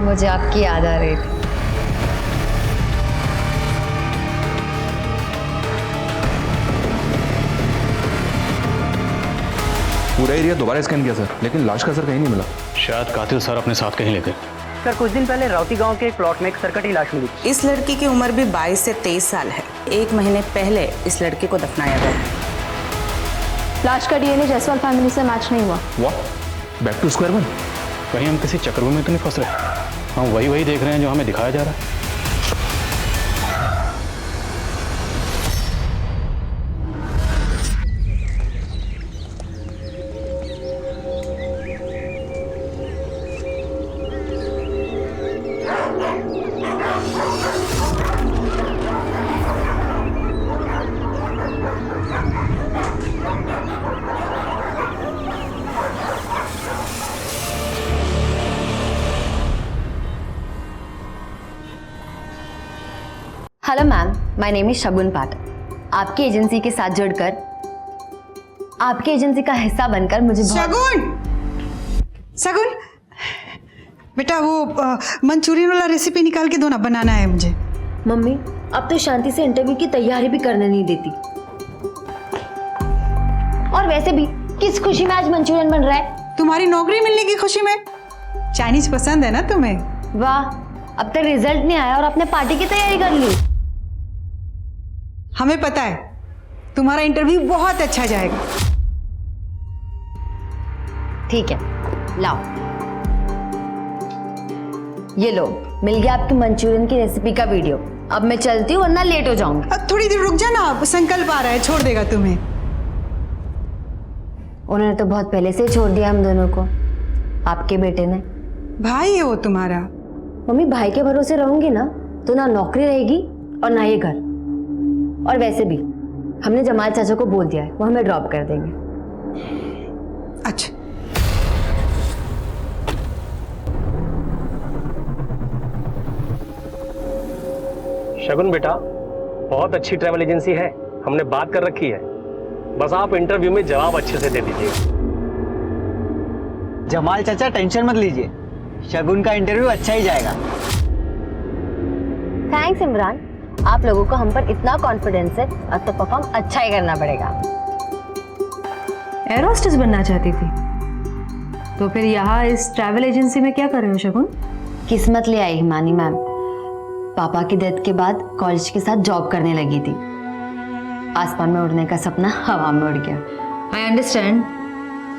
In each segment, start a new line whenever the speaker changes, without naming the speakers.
मुझे आपकी याद आ रही थी।
पूरा एरिया दोबारा स्कैन किया सर, लेकिन लाश का सर कहीं नहीं मिला।
शायद कातिल सर अपने साथ कहीं ले गए।
सर कुछ दिन पहले राउती गांव के एक प्लॉट में एक सरकटी लाश मिली।
इस लड़की की उम्र भी 22 से 23 साल है। 1 महीने पहले इस लड़के को दफनाया गया है।
लाश का डीएनए जायसवाल फैमिली से मैच नहीं हुआ।
What? Back to square one?
कहीं हम किसी चक्रव्यूह में तो नहीं फंस रहे? हम वही देख रहे हैं जो हमें दिखाया जा रहा है।
Hello ma'am, my name is Shagun Pathak. आपकी एजेंसी के साथ जुड़कर, आपकी एजेंसी का हिस्सा बनकर मुझे
शगुन बेटा, वो मंचूरियन वाला रेसिपी निकाल के दो ना, बनाना है मुझे।
मम्मी, अब तो शांति से इंटरव्यू की तैयारी भी करने नहीं देती। और वैसे भी किस खुशी में आज मंचूरियन बन रहा है?
तुम्हारी नौकरी मिलने की खुशी में। चाइनीज पसंद है ना तुम्हें?
वाह, अब तक रिजल्ट नहीं आया और आपने पार्टी की तैयारी कर ली।
हमें पता है तुम्हारा इंटरव्यू बहुत अच्छा जाएगा।
ठीक है, लाओ। ये लो, मिल गया आपकी मंचूरियन की रेसिपी का वीडियो। अब मैं चलती हूँ वरना लेट हो जाऊंगी।
अब थोड़ी देर रुक जा ना, संकल्प आ रहा है, छोड़ देगा तुम्हें।
उन्होंने तो बहुत पहले से ही छोड़ दिया हम दोनों को, आपके बेटे ने।
भाई है वो तुम्हारा।
मम्मी, भाई के भरोसे रहूंगी ना तो ना नौकरी रहेगी और ना ये घर। और वैसे भी हमने जमाल चाचा को बोल दिया है, वो हमें ड्रॉप कर देंगे।
अच्छा,
शगुन बेटा, बहुत अच्छी ट्रैवल एजेंसी है, हमने बात कर रखी है। बस आप इंटरव्यू में जवाब अच्छे से दे दीजिए।
जमाल चाचा टेंशन मत लीजिए, शगुन का इंटरव्यू अच्छा ही जाएगा।
थैंक्स इमरान, आप लोगों को हम पर इतना कॉन्फिडेंस है, अब तो परफॉर्म अच्छा ही करना पड़ेगा।
एयर होस्टेस बनना चाहती थी तो फिर यहाँ इस ट्रैवल एजेंसी में क्या कर रहे हो शगुन?
किस्मत ले आई हिमानी मैम। पापा की डेथ के बाद कॉलेज के साथ जॉब करने लगी थी। आसमान में उड़ने का सपना हवा में उड़ गया।
आई अंडरस्टैंड,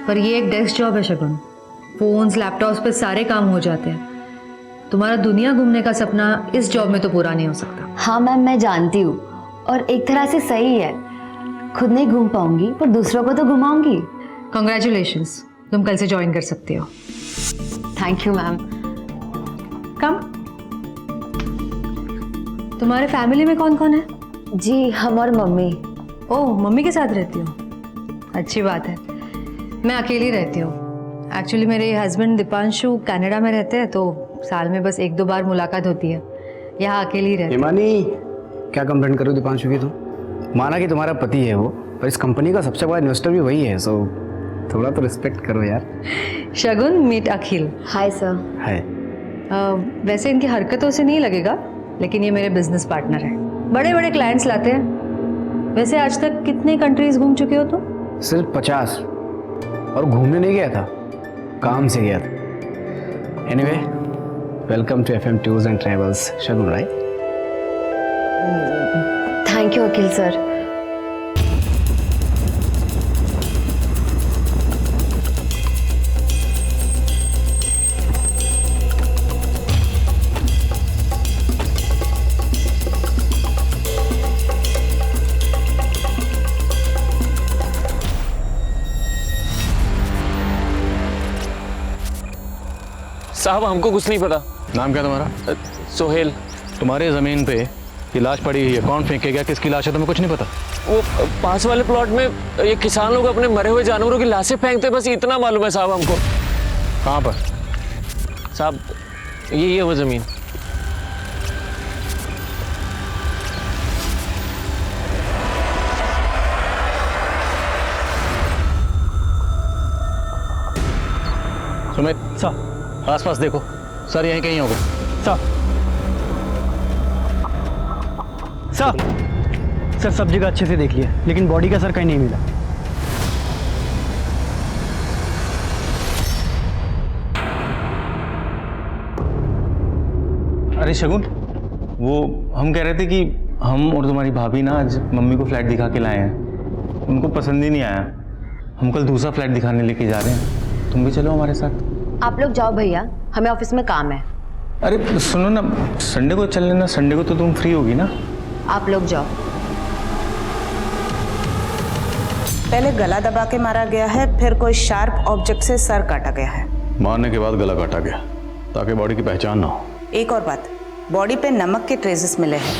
पर ये एक डेस्क जॉब है शगुन। फोन्स लैपटॉप्स पे सारे काम हो जाते हैं। तुम्हारा दुनिया घूमने का सपना इस जॉब में तो पूरा नहीं हो सकता।
हाँ मैम, मैं जानती हूँ, और एक तरह से सही है। खुद नहीं घूम पाऊंगी पर दूसरों को तो घुमाऊंगी।
कंग्रेचुलेशंस, तुम कल से ज्वाइन कर सकती हो।
Thank you ma'am.
कम। तुम्हारे फैमिली में कौन कौन है?
जी, हम और मम्मी।
ओह, मम्मी के साथ रहती हो, अच्छी बात है। मैं अकेली रहती हूँ। एक्चुअली मेरे हस्बैंड दीपांशु कनाडा में रहते हैं, तो साल में बस 1-2 बार मुलाकात होती है। यहाँ अकेली रहती हूँ।
हिमानी, क्या कंप्लेंट करो दीपांशु की? तुम माना कि तुम्हारा पति है वो, पर इस कंपनी का सबसे बड़ा इन्वेस्टर भी वही है, सो थोड़ा तो रिस्पेक्ट करो यार।
Shagun, meet Akhil.
Hi sir.
है।
वैसे इनकी हरकतों से नहीं लगेगा, लेकिन ये मेरे बिजनेस पार्टनर है। बड़े बड़े क्लाइंट्स लाते हैं। वैसे आज तक कितने कंट्रीज घूम चुके हो तुम?
सिर्फ 50, और घूमने नहीं गया था, काम से गया था। Anyway, welcome to FM tours and travels Shagun, right?
Thank you Akhil sir.
साहब, हमको कुछ नहीं पता।
नाम क्या तुम्हारा?
सोहेल।
तुम्हारे जमीन पे ये लाश पड़ी हुई है, कौन फेंके गया, किसकी लाश है, तुम्हें कुछ नहीं पता?
वो पास वाले प्लॉट में ये किसान लोग अपने मरे हुए जानवरों की लाशें फेंकते, बस इतना मालूम है साहब हमको।
कहाँ पर?
साहब, ये है वो जमीन।
सुमित, आसपास देखो, सर यहीं कहीं होगा।
सर सब जगह अच्छे से देख लिया, लेकिन बॉडी का सर कहीं नहीं मिला।
अरे शगुन, वो हम कह रहे थे कि हम और तुम्हारी भाभी ना आज मम्मी को फ्लैट दिखा के लाए हैं। उनको पसंद ही नहीं आया। हम कल दूसरा फ्लैट दिखाने लेके जा रहे हैं, तुम भी चलो हमारे साथ।
आप लोग जाओ भैया, हमें ऑफिस में काम है।
अरे सुनो ना, संडे को चल लेना, संडे को तो तुम फ्री होगी ना।
आप लोग जाओ।
पहले गला दबा के मारा गया है, फिर कोई शार्प ऑब्जेक्ट से सर काटा गया है।
मारने के बाद गला काटा गया ताकि बॉडी की पहचान ना हो।
एक और बात, बॉडी पे नमक के ट्रेसेस मिले हैं।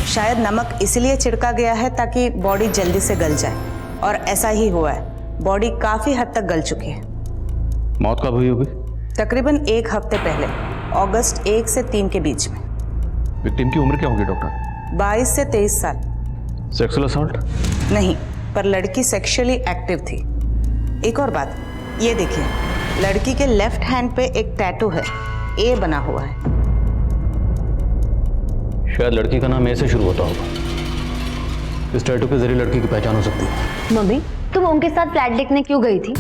शायद नमक इसलिए छिड़का गया है ताकि बॉडी जल्दी से गल जाए, और ऐसा ही हुआ है। बॉडी काफी हद तक गल चुकी है।
मौत कब हुई होगी?
तकरीबन 1 हफ्ते पहले, अगस्त 1 से 3 के बीच में।
विक्टिम की उम्र क्या होगी डॉक्टर?
22 से 23 साल।
Sexual assault?
नहीं, पर लड़की सेक्सुअली एक्टिव थी। एक और बात, ये देखिए, लड़की के लेफ्ट हैंड पे एक टैटू है, ए बना हुआ है।
शायद लड़की का नाम ए से शुरू होता होगा। इस टैटू के जरिए लड़की की पहचान हो सकती है।
मम्मी, तुम उनके साथ फ्लैट देखने क्यों गई थी?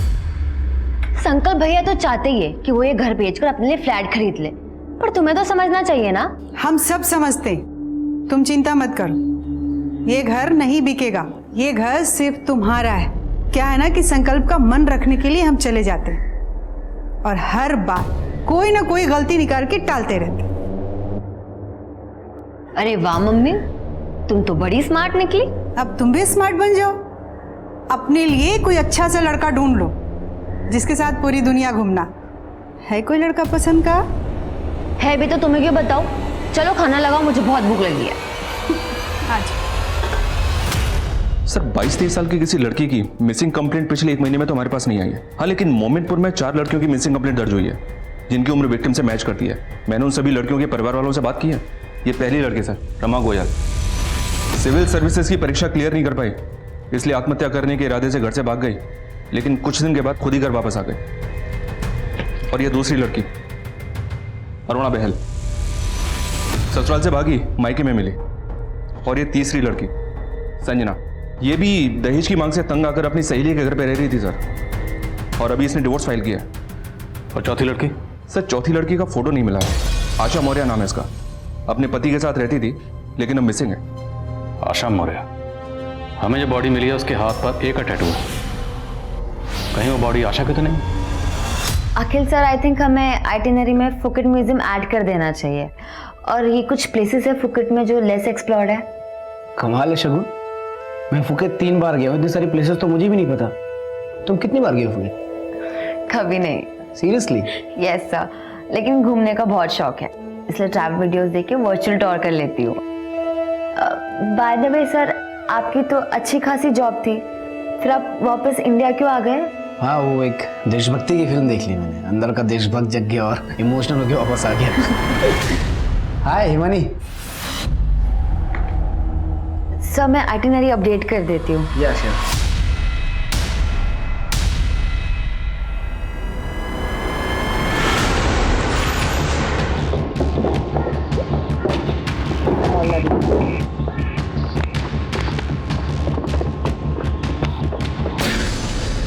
संकल्प भैया तो चाहते ही है कि वो ये घर बेचकर अपने लिए फ्लैट खरीद ले, पर तुम्हें तो समझना चाहिए ना।
हम सब समझते, तुम चिंता मत करो। ये घर नहीं बिकेगा, ये घर सिर्फ तुम्हारा है। क्या है ना कि संकल्प का मन रखने के लिए हम चले जाते हैं और हर बार कोई ना कोई गलती निकाल के टालते रहते।
अरे वाह मम्मी, तुम तो बड़ी स्मार्ट निकली।
अब तुम भी स्मार्ट बन जाओ, अपने लिए कोई अच्छा सा लड़का ढूंढ लो जिसके साथ पूरी दुनिया घूमना। है कोई लड़का पसंद का?
है भी तो तुम्हें क्यों बताओ। चलो खाना लगाओ, मुझे बहुत भूख लगी है।
आज
सर 22-23 साल की किसी लड़की की मिसिंग कंप्लेंट पिछले 1 महीने में तो हमारे पास नहीं आई है। हाँ, लेकिन मोमिनपुर में 4 लड़कियों की मिसिंग कंप्लेंट दर्ज हुई है जिनकी उम्र विक्टिम से मैच करती है। मैंने उन सभी लड़कियों के परिवार वालों से बात की है। ये पहली लड़की sir, Rama Goyal, civil services की परीक्षा क्लियर नहीं कर पाई, इसलिए आत्महत्या करने के इरादे से घर से भाग गई, लेकिन कुछ दिन के बाद खुद ही घर वापस आ गई। और ये दूसरी लड़की अरुणा बहल, ससुराल से भागी, मायके में मिली। और ये तीसरी लड़की संजना, ये भी दहेज की मांग से तंग आकर अपनी सहेली के घर पे रह रही थी सर, और अभी इसने डिवोर्स फाइल किया है।
और चौथी लड़की?
सर चौथी लड़की का फोटो नहीं मिला है। आशा मौर्य नाम है इसका, अपने पति के साथ रहती थी लेकिन अब मिसिंग है।
आशा मौर्य? हमें जो बॉडी मिली है उसके हाथ पर ए का टैटू है, कहीं वो बॉडी आशा की तो नहीं?
अखिल सर, आई थिंक हमें आइटिनरी में फुकेट म्यूजियम ऐड कर देना चाहिए। और ये कुछ प्लेसेस है फुकेट में जो लेस एक्सप्लोर्ड है।
कमाल है शगुन, मैं फुकेत 3 बार गया हूँ, इतनी सारी प्लेसेस तो मुझे भी नहीं पता। तुम कितनी बार गए हो फुकेत?
कभी नहीं।
सीरियसली?
यस सर, लेकिन घूमने का बहुत शौक है, इसलिए ट्रैवल वीडियोस देख के वर्चुअल टूर कर लेती हूँ। बाय द वे सर, आपकी तो अच्छी खासी जॉब थी, फिर आप वापस इंडिया क्यों आ गए?
हाँ, वो एक देशभक्ति की फिल्म देख ली मैंने, अंदर का देशभक्त जग गया और इमोशनल होकर वापस आ गया। हाय हिमानी।
सर मैं आइटिनरी अपडेट कर देती हूँ।
Yes yes.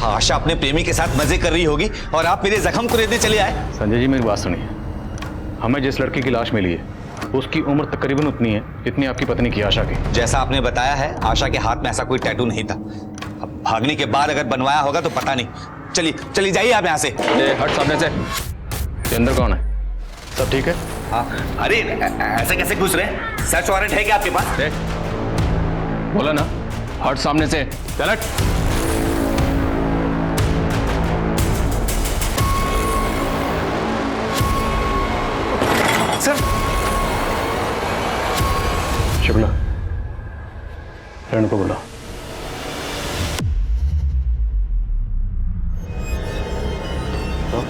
आशा अपने प्रेमी के साथ मजे कर रही होगी और आप मेरे जख्म को रेतने चले आए।
संजय जी मेरी बात सुनिए, हमें जिस लड़की की लाश मिली है उसकी उम्र तकरीबन उतनी है जितनी आपकी पत्नी की आशा की।
जैसा आपने बताया है, आशा के हाथ में ऐसा कोई टैटू नहीं था। अब भागने के बाद अगर बनवाया होगा तो पता नहीं। चलिए जाइए आप यहाँ से।
हट सामने से।
ये अंदर कौन है? सब ठीक है?
हाँ, अरे ऐसे कैसे घुस रहे हैं? सर्च वारंट है क्या आपके पास?
बोला ना, हट सामने से। चल हट।
सर
शुक्ला, रेणु को बुला। तो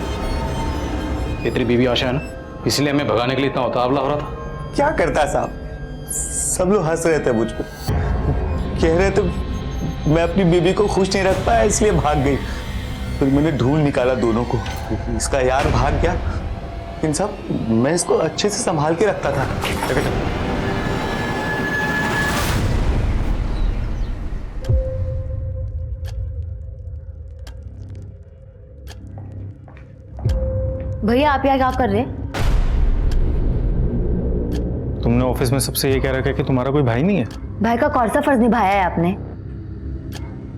ये तेरी बीवी आशा है ना, इसलिए हमें भगाने के लिए इतना उतावला हो रहा था।
क्या करता है साहब, सब लोग हंस रहे थे मुझ पर, कह रहे थे मैं अपनी बीवी को खुश नहीं रख पाया इसलिए भाग गई। फिर मैंने ढूंढ निकाला दोनों को। इसका यार भाग गया, इन सब मैं इसको अच्छे से संभाल के रखता था।
भैया आप यहाँ क्या कर रहे हैं?
तुमने ऑफिस में सबसे ये कह रखा है कि तुम्हारा कोई भाई नहीं है?
भाई का कौन सा फर्ज निभाया है आपने?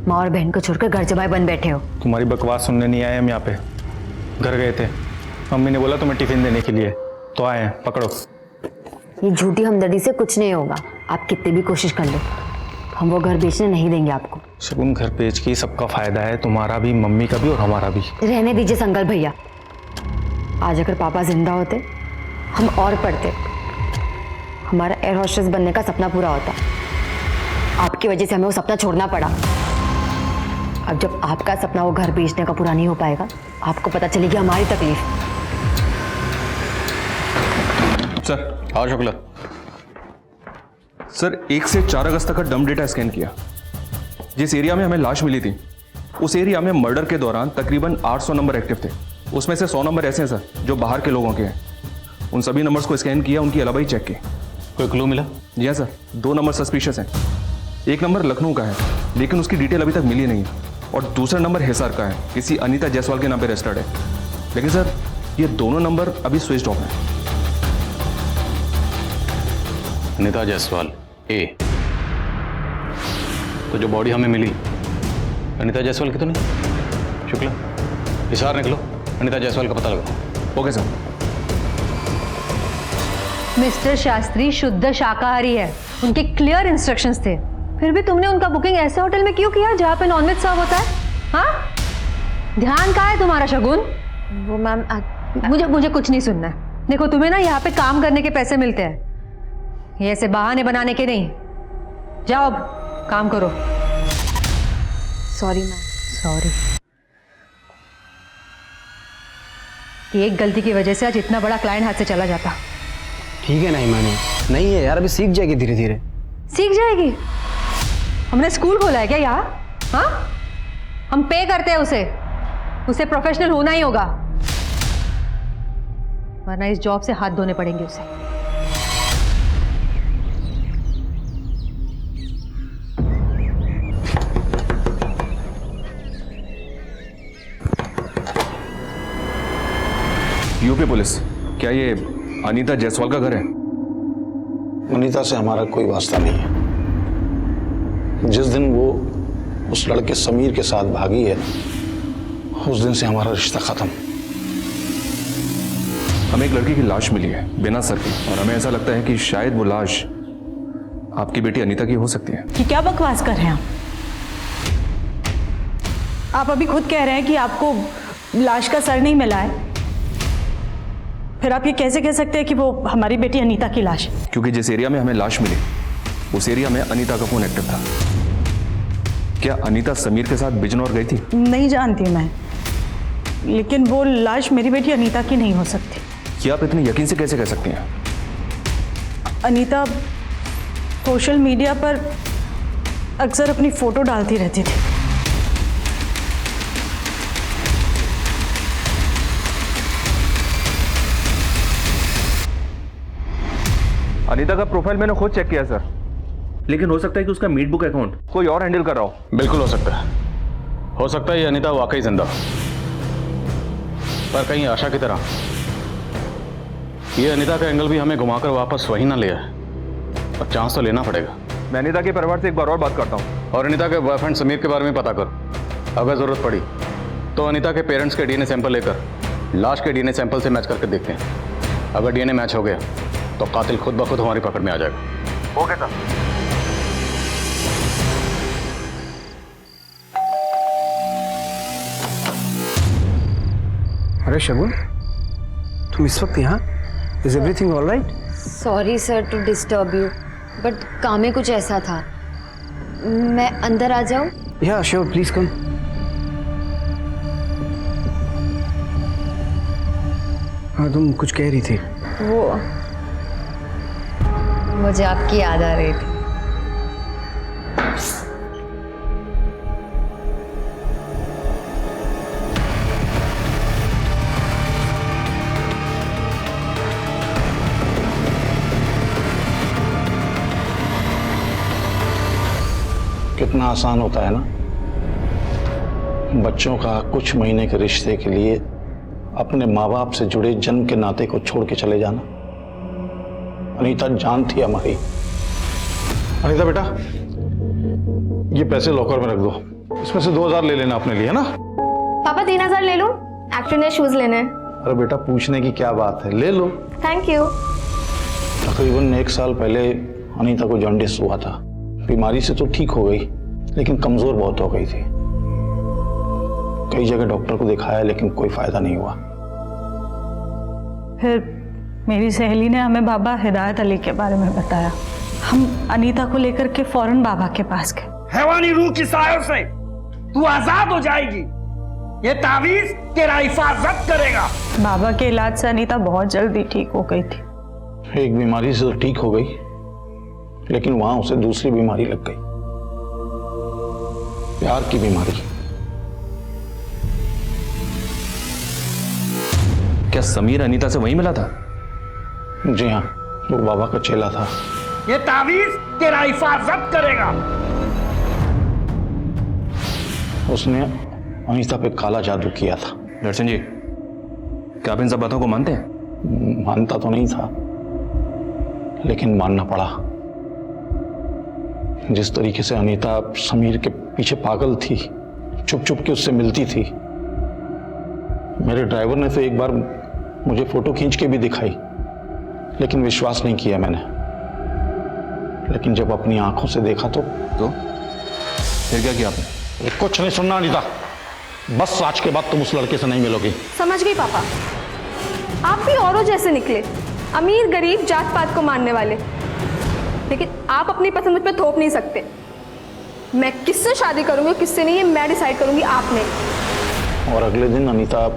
माँ और बहन को छोड़कर घर जमाई बन बैठे हो।
तुम्हारी बकवास सुनने नहीं आए हम यहाँ पे, घर गए थे। मम्मी ने बोला तुम्हें टिफिन देने के लिए, तो आए हैं, पकड़ो।
ये झूठी हमदर्दी से कुछ नहीं होगा, आप कितनी भी कोशिश कर लो, हम वो घर बेचने नहीं देंगे आपको।
शगुन, घर बेच के सबका फायदा है, तुम्हारा भी, मम्मी का भी और हमारा भी।
रहने दीजिए संकल्प भैया, आज अगर पापा जिंदा होते हम और पढ़ते, हमारा एयर होस्टेस बनने का सपना पूरा होता। आपकी वजह से हमें वो सपना छोड़ना पड़ा। अब जब आपका सपना वो घर बेचने का पूरा नहीं हो पाएगा, आपको पता चलेगी हमारी तकलीफ।
सर।
हाँ शुक्ला।
सर 1 से 4 अगस्त तक का डंप डेटा स्कैन किया। जिस एरिया में हमें लाश मिली थी उस एरिया में मर्डर के दौरान तकरीबन 800 नंबर एक्टिव थे। उसमें से 100 नंबर ऐसे हैं सर जो बाहर के लोगों के हैं। उन सभी नंबर्स को स्कैन किया, उनकी अलावा ही चेक की।
कोई क्लू मिला?
जी हाँ सर, 2 नंबर सस्पिशियस हैं। एक नंबर लखनऊ का है लेकिन उसकी डिटेल अभी तक मिली नहीं, और दूसरा नंबर हिसार का है, किसी अनीता जायसवाल के नाम पे रजिस्टर्ड है। लेकिन सर ये दोनों नंबर अभी स्विच ऑफ हैं।
अनीता जायसवाल ए, तो जो बॉडी हमें मिली अनीता जायसवाल की तो नहीं? शुक्ला, हिसार निकलो, अनीता जायसवाल का पता लगाओ।
Okay sir.
मिस्टर शास्त्री शुद्ध शाकाहारी है, उनके क्लियर इंस्ट्रक्शंस थे, फिर भी तुमने उनका बुकिंग ऐसे होटल में क्यों किया जहाँ पे नॉनवेज सर्व होता है? हाँ, ध्यान कहाँ है तुम्हारा शगुन?
वो मैम
मुझे कुछ नहीं सुनना है। देखो तुम्हें ना यहाँ पे काम करने के पैसे मिलते हैं, ये ऐसे बहाने बनाने के नहीं। जाओ अब काम करो।
Sorry ma'am.
सॉरी। एक गलती की वजह से आज इतना बड़ा क्लाइंट हाथ से चला जाता।
ठीक है नहीं मानी, नहीं है यार, अभी सीख जाएगी धीरे धीरे।
सीख जाएगी? हमने स्कूल खोला है क्या यहाँ? हाँ, हम पे करते हैं उसे प्रोफेशनल होना ही होगा, वरना इस जॉब से हाथ धोने पड़ेंगे उसे।
यूपी पुलिस, क्या ये अनीता जायसवाल का घर है?
अनीता से हमारा कोई वास्ता नहीं है। जिस दिन वो उस लड़के समीर के साथ भागी है उस दिन से हमारा रिश्ता खत्म।
हमें एक लड़की की लाश मिली है बिना सर की, और हमें ऐसा लगता है कि शायद वो लाश आपकी बेटी अनीता की हो सकती है।
कि क्या बकवास कर रहे हैं आप अभी खुद कह रहे हैं कि आपको लाश का सर नहीं मिला है, फिर आप ये कैसे कह सकते हैं कि वो हमारी बेटी अनीता की लाश है?
क्योंकि जिस एरिया में हमें लाश मिली उस एरिया में अनीता का फोन एक्टिव था। क्या अनीता समीर के साथ बिजनौर गई थी?
नहीं जानती मैं, लेकिन वो लाश मेरी बेटी अनीता की नहीं हो सकती।
क्या आप इतने यकीन से कैसे कह सकती हैं?
अनीता सोशल मीडिया पर अक्सर अपनी फोटो डालती रहती थी।
अनीता का प्रोफाइल मैंने खुद चेक किया सर, लेकिन हो सकता है कि उसका मीट बुक अकाउंट कोई और हैंडल कर रहा हो।
बिल्कुल हो सकता है, हो सकता है ये अनीता वाकई जिंदा हो, पर कहीं आशा की तरह ये अनीता का एंगल भी हमें घुमाकर वापस वहीं ना ले आए, और चांस तो लेना पड़ेगा।
मैं अनीता के परिवार से एक बार और बात करता हूँ,
और अनीता के बॉयफ्रेंड समीर के बारे में पता कर। अगर जरूरत पड़ी तो अनीता के पेरेंट्स के डीएनए सैंपल लेकर लाश के डीएनए सैंपल से मैच करके देखते हैं। अगर डीएनए मैच हो गया तो कातिल खुद ब खुद हमारी पकड़ में आ जाएगा।
Okay sir.
अरे शगुन, तुम इस वक्त यहाँ? Is everything all right?
Sorry sir to disturb you, but काम में कुछ ऐसा था। मैं अंदर आ जाऊँ?
या श्योर, प्लीज कम। हाँ, तुम कुछ कह रही थी।
वो मुझे आपकी याद आ रही थी।
कहना आसान होता है ना, बच्चों का कुछ महीने के रिश्ते के लिए अपने माँ बाप से जुड़े जन्म के नाते को छोड़ के चले जाना। अनीता जान थी हमारी। अनीता बेटा, ये पैसे लॉकर में रख दो, इसमें से 2000 ले लेना अपने लिए, है ना?
पापा 3000 ले लूं? एक्चुअली ने शूज लेने हैं।
अरे बेटा, पूछने की क्या बात है, ले लो।
Thank you.
तकरीबन 1 साल पहले अनीता को जॉन्डिस हुआ था। बीमारी से तो ठीक हो गई, लेकिन कमजोर बहुत हो गई थी। कई जगह डॉक्टर को दिखाया, लेकिन कोई फायदा नहीं हुआ।
फिर मेरी सहेली ने हमें बाबा हिदायत अली के बारे में बताया। हम अनीता को लेकर के फौरन बाबा के पास गए।
हैवानी रूह की सायों से तू आजाद हो जाएगी। ये तावीज तेरा हिफाजत करेगा।
बाबा के इलाज से अनीता बहुत जल्दी ठीक हो गई थी।
एक बीमारी से तो ठीक हो गई, लेकिन वहां उसे दूसरी बीमारी लग गई, प्यार की बीमारी।
क्या समीर अनीता से वहीं मिला था?
जी हाँ, वो बाबा का चेला था।
ये तावीज तेरा हिफाजत करेगा।
उसने अनीता पे काला जादू किया था।
दर्शन जी, क्या आप इन सब बातों को मानते हैं?
मानता तो नहीं था, लेकिन मानना पड़ा। जिस तरीके से अनीता समीर के पीछे पागल थी, चुप चुप के उससे मिलती थी। मेरे ड्राइवर ने तो एक बार मुझे फोटो खींच के भी दिखाई, लेकिन विश्वास नहीं किया मैंने। लेकिन जब अपनी आंखों से देखा तो
फिर क्या किया आपने?
कुछ नहीं सुनना अनीता, बस आज के बाद तुम उस लड़के से नहीं मिलोगी।
समझ गई पापा, आप भी औरों जैसे निकले, अमीर गरीब जात पात को मानने वाले। लेकिन आप अपनी पसंद मुझ पर थोप नहीं सकते। मैं किससे शादी करूंगी किससे नहीं, ये मैं डिसाइड करूंगी, आपने।
और अगले दिन अनीता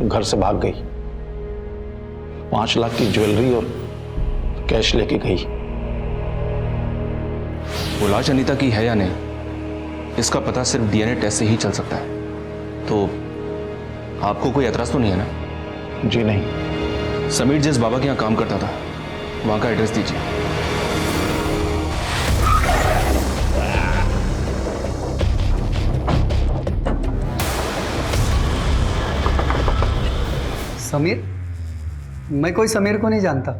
घर से भाग गई। 5 लाख की ज्वेलरी और कैश लेके गई।
वो लाश अनीता की है या नहीं, इसका पता सिर्फ डीएनए टेस्ट से ही चल सकता है। तो आपको कोई एतराज तो नहीं है ना?
जी नहीं।
समीर जिस बाबा के यहाँ काम करता था, वहां का एड्रेस दीजिए।
समीर? मैं कोई समीर को नहीं जानता।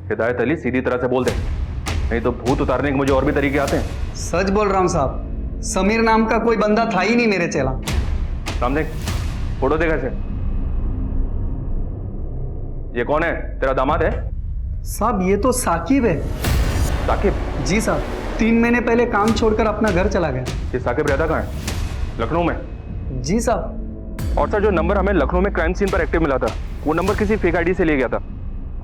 हिदायत अली, सीधी तरह से बोल दे, नहीं तो भूत उतारने के मुझे और भी तरीके आते हैं।
सच बोल रहा हूँ साहब, समीर नाम का कोई बंदा था ही नहीं मेरे चेला।
सामने फोटो देखा से। ये कौन है? तेरा दामाद है?
साहब ये तो साकिब है।
साकिब?
जी साहब, 3 महीने पहले काम छोड़कर अपना घर चला गया।
ये साकिब रहता कहाँ है? लखनऊ में?
जी साहब।
और सर, जो नंबर हमें लखनऊ में क्राइम सीन पर एक्टिव मिला था, वो नंबर किसी फेक आईडी से ले गया था।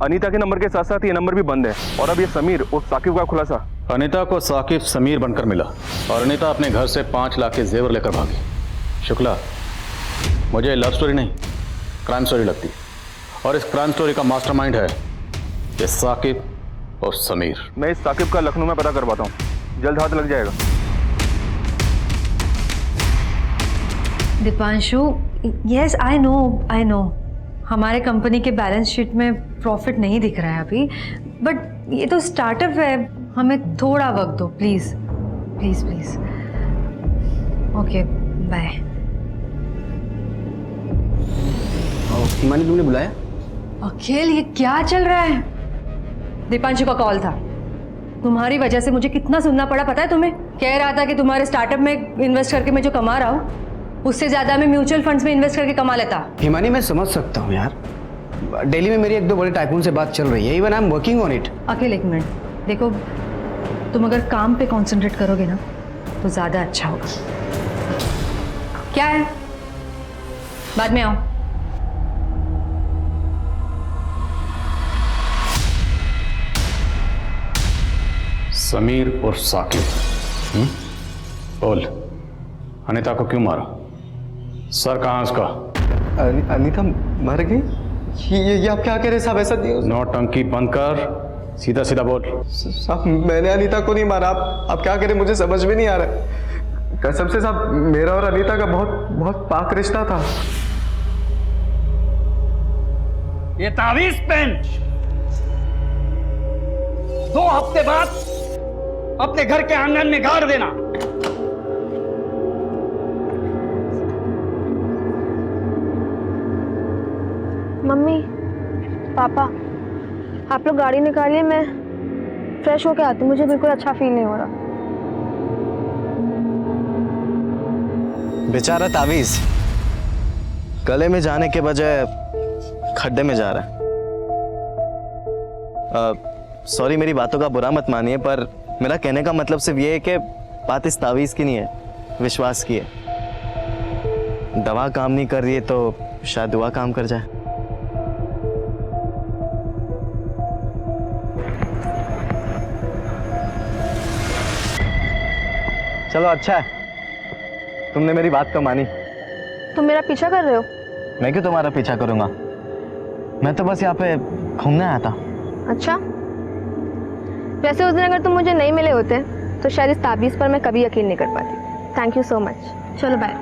अनीता के नंबर के साथ साथ ये नंबर भी बंद है। और अब ये समीर और साकिब का खुलासा।
अनीता को साकिब समीर बनकर मिला और अनीता अपने घर से 5 लाख के जेवर लेकर भागी। शुक्ला, मुझे लव स्टोरी नहीं, क्राइम स्टोरी लगती है। और इस क्राइम स्टोरी का मास्टरमाइंड है ये साकिब और समीर।
मैं इस साकिब का लखनऊ में पता करवाता हूँ, जल्द हाथ लग जाएगा।
दीपांशु, यस आई नो हमारे कंपनी के बैलेंस शीट में प्रॉफिट नहीं दिख रहा है अभी, बट ये तो स्टार्टअप है, हमें थोड़ा वक्त दो please please please. Okay bye.
Himani, तुमने बुलाया?
अखिल, ये क्या चल रहा है? दीपांशु का कॉल था। तुम्हारी वजह से मुझे कितना सुनना पड़ा पता है तुम्हें? कह रहा था कि तुम्हारे स्टार्टअप में इन्वेस्ट करके मैं जो कमा रहा हूँ, उससे ज्यादा मैं म्यूचुअल फंड्स में इन्वेस्ट करके कमा लेता।
हिमानी, मैं समझ सकता हूँ यार, दिल्ली में मेरी 1-2 बड़े टाइकून से बात चल रही है। Even I am working on it.
Akhil एक मिनट देखो, तुम अगर काम पे कंसंट्रेट करोगे ना तो ज्यादा अच्छा होगा। क्या है? बाद में आओ।
समीर और साकिब। बोल, अनीता को क्यों मारा? सर कहाँ उसका?
अनीता मर गई? ये आप क्या कह रहे साहब? ऐसा नहीं।
नौटंकी बंद कर, सीधा सीधा बोल।
साहब मैंने अनीता को नहीं मारा। आप क्या कह रहे, मुझे समझ में नहीं आ रहा। कसम से साहब, मेरा और अनीता का बहुत पाक रिश्ता था।
ये तावीज पेन 2 हफ्ते बाद अपने घर के आंगन में गाड़ देना।
मम्मी, पापा, आप लोग गाड़ी निकालिए, मैं फ्रेश होके आती हूँ। मुझे बिल्कुल अच्छा फील नहीं हो रहा।
बेचारा तावीज गले में जाने के बजाय खड्डे में जा रहा है। सॉरी, मेरी बातों का बुरा मत मानिए, पर मेरा कहने का मतलब सिर्फ ये है कि बात इस तावीज की नहीं है, विश्वास की है। दवा काम नहीं कर रही है तो शायद दुआ काम कर जाए। चलो अच्छा है, तुमने मेरी बात तो मानी।
तुम मेरा पीछा कर रहे हो?
मैं क्यों तुम्हारा पीछा करूंगा, मैं तो बस यहाँ पे घूमने आया था।
अच्छा, वैसे उस दिन अगर तुम मुझे नहीं मिले होते तो शायद इस ताबीज़ पर मैं कभी यकीन नहीं कर पाती। Thank you so much. चलो बाय।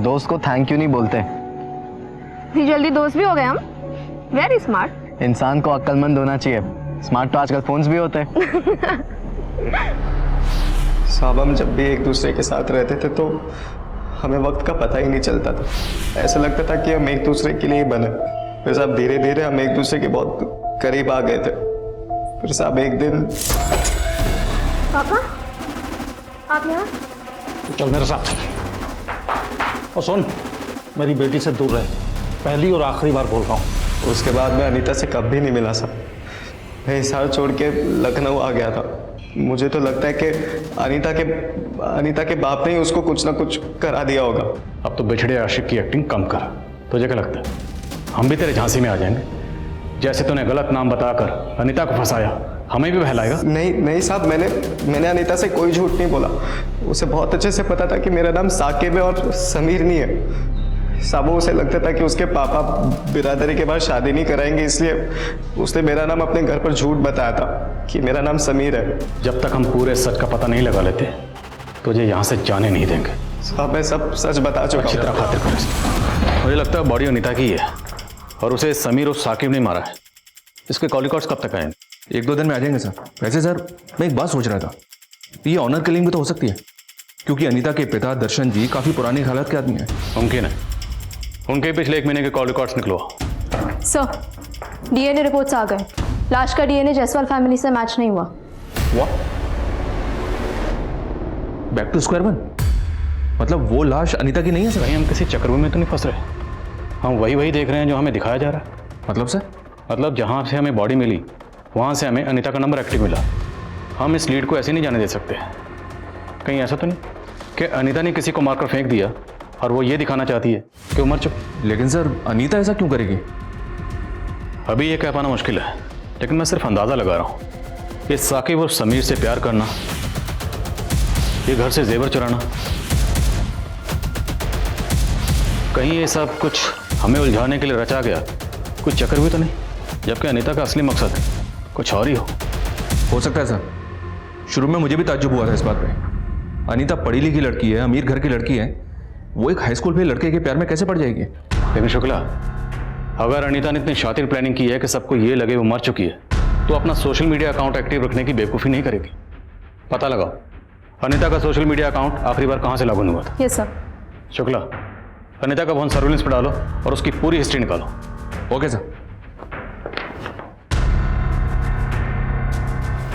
दोस्त को थैंक यू नहीं बोलते।
इतनी जल्दी दोस्त भी हो गए हम? Very smart.
इंसान को अक्लमंद होना चाहिए, स्मार्ट तो आजकल फोन्स भी होते हैं। साहब, हम जब भी एक दूसरे के साथ रहते थे तो हमें वक्त का पता ही नहीं चलता था। ऐसा लगता था कि हम एक दूसरे के लिए ही बने। फिर साहब धीरे धीरे हम एक दूसरे के बहुत करीब आ गए थे। फिर साहब एक दिन।
पापा, आप यहाँ?
चल मेरे साथ। और सुन, मेरी बेटी से दूर रहे, पहली और आखिरी बार बोल रहा हूँ।
उसके बाद मैं अनीता से कभी नहीं मिला साहब। मैं हिसार छोड़ के लखनऊ आ गया था। मुझे तो लगता है कि अनीता के बाप ने ही उसको कुछ ना कुछ करा दिया होगा।
अब तो बिछड़े आशिक की एक्टिंग कम कर। तुझे क्या लगता है हम भी तेरे झांसी में आ जाएंगे? जैसे तूने गलत नाम बताकर अनीता को फंसाया, हमें भी बहलाएगा?
नहीं साहब, मैंने अनीता से कोई झूठ नहीं बोला। उसे बहुत अच्छे से पता था कि मेरा नाम साकिब है और समीर नहीं है। साहब उसे लगता था कि उसके पापा बिरादरी के बाद शादी नहीं कराएंगे, इसलिए उसने मेरा नाम अपने घर पर झूठ बताया था कि मेरा नाम समीर है।
जब तक हम पूरे सच का पता नहीं लगा लेते तुझे यहाँ से जाने नहीं देंगे।
साहब मैं सब सच बता चुका हूँ।
अच्छी तरह खातिर कर। मुझे लगता है बॉडी अनीता की है और उसे समीर और साकिब ने मारा है। इसके कॉल रिकॉर्ड्स कब तक आएंगे?
1-2 दिन में आ जाएंगे सर। वैसे सर मैं एक बात सोच रहा था, ये ऑनर किलिंग भी तो हो सकती है, क्योंकि अनीता के पिता दर्शन जी काफी पुरानी हालत के आदमी हैं।
मुमकिन है। उनके पिछले 1 महीने के कॉल रिकॉर्ड्स निकलो।
सर, डीएनए रिपोर्ट्स आ गए। लाश का डीएनए जायसवाल फैमिली से मैच नहीं हुआ।
Back to square one? मतलब वो लाश अनीता की नहीं है सर?
कहीं हम किसी चक्रव्यूह में तो नहीं फंस रहे? हम वही देख रहे हैं जो हमें दिखाया जा रहा है।
मतलब सर?
मतलब जहाँ से हमें बॉडी मिली वहाँ से हमें अनीता का नंबर एक्टिव मिला। हम इस लीड को ऐसे नहीं जाने दे सकते। कहीं ऐसा तो नहीं कि अनीता ने किसी को मारकर फेंक दिया और वो ये दिखाना चाहती है कि वो मर चुकी?
लेकिन सर अनीता ऐसा क्यों करेगी?
अभी ये कह पाना मुश्किल है, लेकिन मैं सिर्फ अंदाज़ा लगा रहा हूँ। ये साकिब और समीर से प्यार करना, ये घर से जेवर चुराना, कहीं ये सब कुछ हमें उलझाने के लिए रचा गया कुछ चक्कर भी तो नहीं, जबकि अनीता का असली मकसद कुछ और ही हो
सकता है सर। शुरू में मुझे भी ताज्जुब हुआ था इस बात पे। अनीता पढ़ी लिखी लड़की है, अमीर घर की लड़की है, वो एक हाई स्कूल पे लड़के के प्यार में कैसे पड़ जाएगी?
लेकिन शुक्ला, अगर अनीता ने इतनी शातिर प्लानिंग की है कि सबको ये लगे वो मर चुकी है, तो अपना सोशल मीडिया अकाउंट एक्टिव रखने की बेवकूफ़ी नहीं करेगी। पता लगाओ अनीता का सोशल मीडिया अकाउंट आखिरी बार कहाँ से लॉगिन हुआ था।
Yes sir.
शुक्ला, अनीता का फोन सर्विलेंस पर डालो और उसकी पूरी हिस्ट्री निकालो।
Okay sir.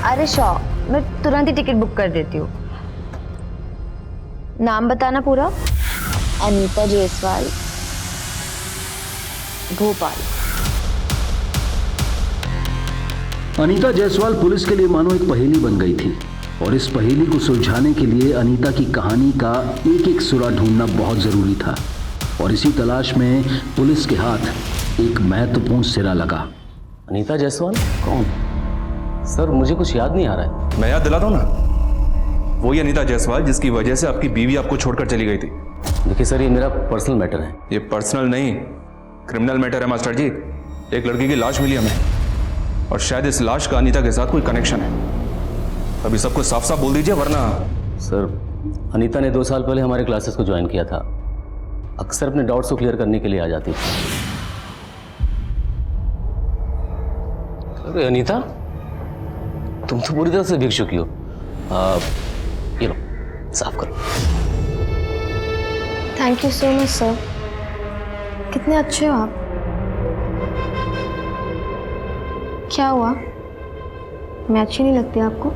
अरे शॉ, मैं तुरंत ही टिकट बुक कर देती हूँ। नाम बताना पूरा? अनीता जायसवाल, भोपाल।
अनीता जायसवाल पुलिस के लिए मानो एक पहेली बन गई थी, और इस पहेली को सुलझाने के लिए अनीता की कहानी का एक एक सुरा ढूंढना बहुत जरूरी था। और इसी तलाश में पुलिस के हाथ एक महत्वपूर्ण सिरा लगा।
अनीता जायसवाल कौन? सर मुझे कुछ याद नहीं आ रहा है।
मैं याद दिलाता हूँ ना, वही अनीता जायसवाल जिसकी वजह से आपकी बीवी आपको छोड़कर चली गई थी।
देखिए सर, ये मेरा पर्सनल मैटर है।
ये पर्सनल नहीं, क्रिमिनल मैटर है मास्टर जी। एक लड़की की लाश मिली हमें, और शायद इस लाश का अनीता के साथ कोई कनेक्शन है। अभी सबको साफ साफ बोल दीजिए, वरना।
सर अनीता ने 2 साल पहले हमारे क्लासेस को ज्वाइन किया था। अक्सर अपने डाउट्स को क्लियर करने के लिए आ जाती थी। अरे अनीता, तुम तो पूरी तरह से भीग चुकी हो। ये लो, साफ करो।
Thank you so much sir. कितने अच्छे हो आप। क्या हुआ? मैं अच्छी नहीं लगती आपको?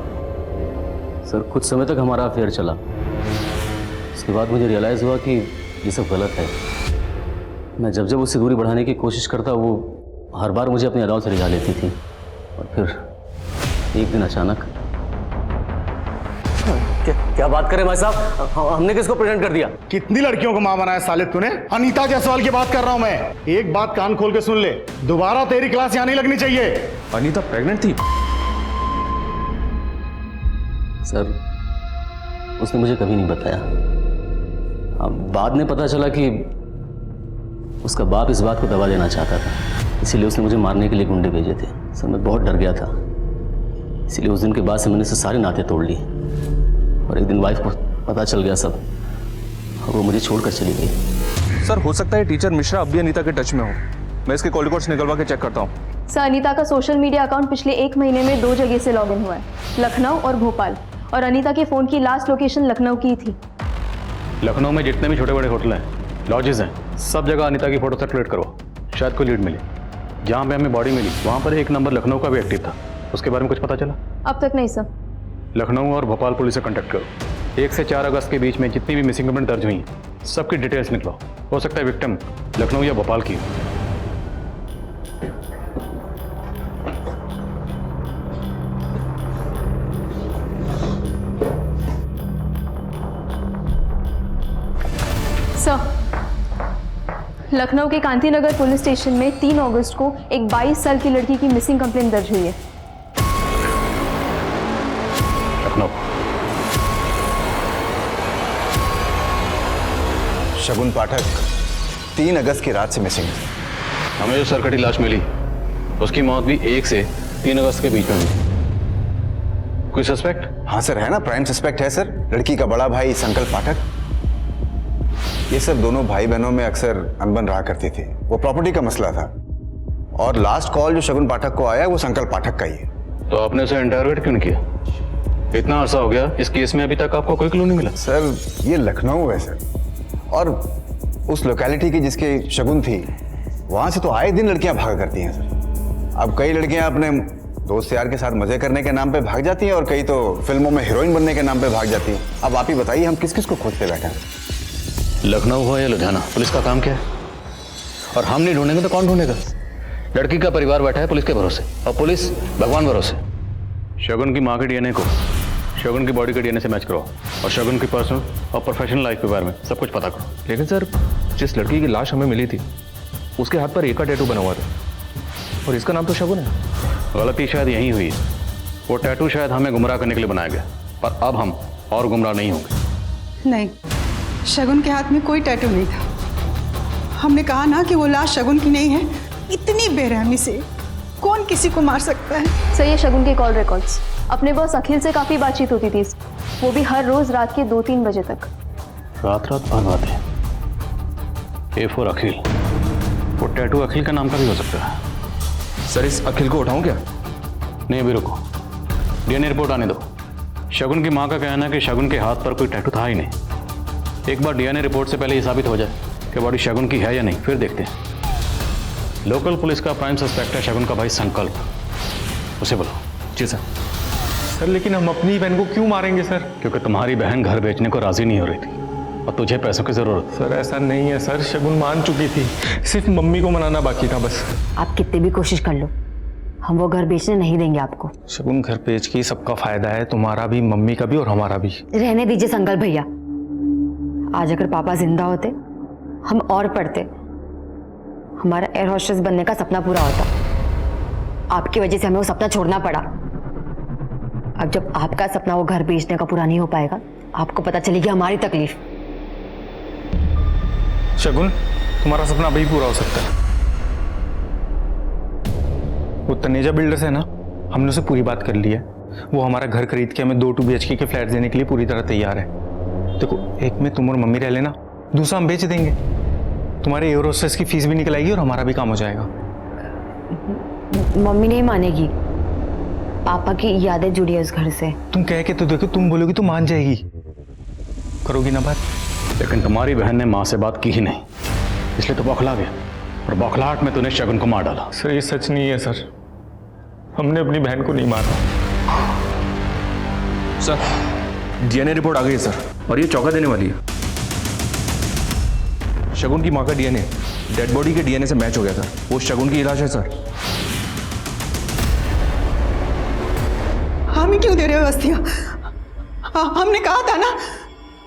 सर कुछ समय तक हमारा अफेयर चला, उसके बाद मुझे रियलाइज़ हुआ कि ये सब गलत है। मैं जब जब उससे दूरी बढ़ाने की कोशिश करता वो हर बार मुझे अपनी अदाओं से रिझा लेती थी। और फिर एक दिन अचानक। क्या बात करें भाई साहब, हमने किसको प्रेग्नेंट कर दिया?
कितनी लड़कियों को मां बनाया साले तूने? अनीता जायसवाल की बात कर रहा हूं मैं। एक बात कान खोल के सुन ले, दोबारा तेरी क्लास यहां नहीं लगनी चाहिए।
अनीता प्रेग्नेंट थी?
सर उसने मुझे कभी नहीं बताया। अब बाद में पता चला कि उसका बाप इस बात को दबा देना चाहता था, इसीलिए उसने मुझे मारने के लिए गुंडे भेजे थे। सर मैं बहुत डर गया था, इसीलिए उस दिन के बाद से मैंने सारे नाते तोड़ लिए। और एक दिन वाइफ को पता चल गया सब, और वो मुझे छोड़कर चली गई।
सर हो सकता है टीचर मिश्रा अब भी अनीता के टच में हो। मैं इसके कॉल रिकॉर्ड्स निकलवा के चेक करता हूँ।
सर अनीता का सोशल मीडिया अकाउंट पिछले 1 महीने में 2 जगह से लॉगिन हुआ है, लखनऊ और भोपाल। और अनीता के फ़ोन की लास्ट लोकेशन लखनऊ की थी।
लखनऊ में जितने भी छोटे बड़े होटल हैं, लॉजेस हैं, सब जगह अनीता की फ़ोटो सर्कुलेट करो, शायद कोई लीड मिले। जहाँ पे हमें बॉडी मिली वहाँ पर एक नंबर लखनऊ का भी एक्टिव था, उसके बारे में कुछ पता चला?
अब तक नहीं सर।
लखनऊ और भोपाल पुलिस से कांटेक्ट करो। 1 से 4 अगस्त के बीच में जितनी भी मिसिंग कंप्लेंट दर्ज हुई हैं, सबकी डिटेल्स निकलाओ। हो सकता है विक्टिम लखनऊ या भोपाल की हो।
सर लखनऊ के कांतीनगर पुलिस स्टेशन में 3 अगस्त को एक 22 साल की लड़की की मिसिंग कंप्लेंट दर्ज हुई है।
लखनऊ।
शगुन पाठक 3 अगस्त की रात से मिसिंग है।
हमें जो सरकटी लाश मिली उसकी मौत भी 1 से 3 अगस्त के बीच में हुई। कोई सस्पेक्ट?
हाँ सर, है ना, प्राइम सस्पेक्ट है सर, लड़की का बड़ा भाई संकल्प पाठक। ये सब दोनों भाई बहनों में अक्सर अनबन रहा करती थी, वो प्रॉपर्टी का मसला था। और लास्ट कॉल जो शगुन पाठक को आया वो संकल्प पाठक का ही है।
तो आपने उसे इंटरोगेट क्यों नहीं किया? इतना अरसा हो गया, इस केस में अभी तक आपको कोई क्लू नहीं मिला?
सर ये लखनऊ है सर, और उस लोकेलिटी की जिसकी शगुन थी वहां से तो आए दिन लड़कियां भागा करती हैं सर। अब कई लड़कियां अपने दोस्त यार के साथ मजे करने के नाम पे भाग जाती हैं, और कई तो फिल्मों में हीरोइन बनने के नाम पे भाग जाती हैं। अब आप ही बताइए हम किस किस को खोजते बैठे हैं?
लखनऊ हो या लुधियाना, पुलिस का काम क्या है? और हम नहीं ढूंढेंगे तो कौन ढूंढेगा? लड़की का परिवार बैठा है पुलिस के भरोसे, और पुलिस भगवान भरोसे। शगुन की माँ के डीएनए को शगुन की बॉडी के डीएनए से मैच करो, और शगुन की पर्सनल और प्रोफेशनल लाइफ के बारे में सब कुछ पता करो।
लेकिन सर जिस लड़की की लाश हमें मिली थी उसके हाथ पर एक का टैटू बना हुआ था, और इसका नाम तो शगुन है।
गलती शायद यही हुई है। वो टैटू शायद हमें गुमराह करने के लिए बनाया गया, पर अब हम और गुमराह नहीं होंगे।
नहीं, शगुन के हाथ में कोई टैटू नहीं था। हमने कहा ना कि वो लाश शगुन की नहीं है। इतनी बेरहमी से कौन किसी को मार सकता है?
सर ये शगुन के कॉल रिकॉर्ड्स, अपने बॉस अखिल से काफ़ी बातचीत होती थी, वो भी हर रोज़ रात के 2-3 बजे तक।
रात भर बातें। ए फॉर अखिल, वो टैटू अखिल का नाम का भी हो सकता है।
सर इस अखिल को उठाऊं क्या?
नहीं अभी रुको, डीएनए रिपोर्ट आने दो। शगुन की माँ का कहना है कि शगुन के हाथ पर कोई टैटू था ही नहीं। एक बार डीएनए रिपोर्ट से पहले ये साबित हो जाए कि बॉडी शगुन की है या नहीं, फिर देखते हैं। लोकल पुलिस का प्राइम सस्पेक्ट है शगुन का भाई संकल्प, उसे बुलाओ।
जी सर।
सर लेकिन हम अपनी बहन को क्यों मारेंगे सर?
क्योंकि तुम्हारी बहन घर बेचने को राजी नहीं हो रही थी, और तुझे पैसों की जरूरत।
सर ऐसा नहीं है सर, शगुन मान चुकी थी, सिर्फ मम्मी को मनाना बाकी था बस।
आप कितनी भी कोशिश कर लो, हम वो घर बेचने नहीं देंगे आपको।
शगुन घर बेच के सबका फायदा है, तुम्हारा भी, मम्मी का भी और हमारा भी।
रहने दीजिए संकल्प भैया, आज अगर पापा जिंदा होते हम और पढ़ते, हमारा एयर होस्टेस बनने का सपना पूरा होता। आपकी वजह से हमें वो सपना छोड़ना पड़ा। अब जब आपका सपना वो घर बेचने का पूरा नहीं हो पाएगा, आपको पता चलेगी हमारी तकलीफ।
शगुन तुम्हारा सपना अभी पूरा हो सकता है। वो तनेजा बिल्डर्स है ना, हमने उसे पूरी बात कर ली है। वो हमारा घर खरीद के हमें 2 BHK के फ्लैट देने के लिए पूरी तरह तैयार है। देखो, एक में तुम और मम्मी रह लेना, दूसरा हम बेच देंगे। तुम्हारे एयर होस्टेस की फीस भी निकल आएगी और हमारा भी काम हो जाएगा।
मम्मी नहीं मानेगी, पापा की यादें जुड़ी है उस घर से।
तुम कह के तो देखो, तुम बोलोगी तो मान जाएगी। करोगी ना बात?
लेकिन तुम्हारी बहन ने माँ से बात की ही नहीं, इसलिए तो बौखला गया, और बौखलाहट में तूने शगुन को मार डाला।
सर ये सच नहीं है सर, हमने अपनी बहन को नहीं मारा।
सर डीएनए रिपोर्ट आ गई है सर, और ये चौंका देने वाली है। शगुन की माँ का डीएनए डेड बॉडी के डीएनए से मैच हो गया था। वो शगुन की इलाज है सर।
हमें क्यों दे रहे हो अस्थियां? हमने कहा था ना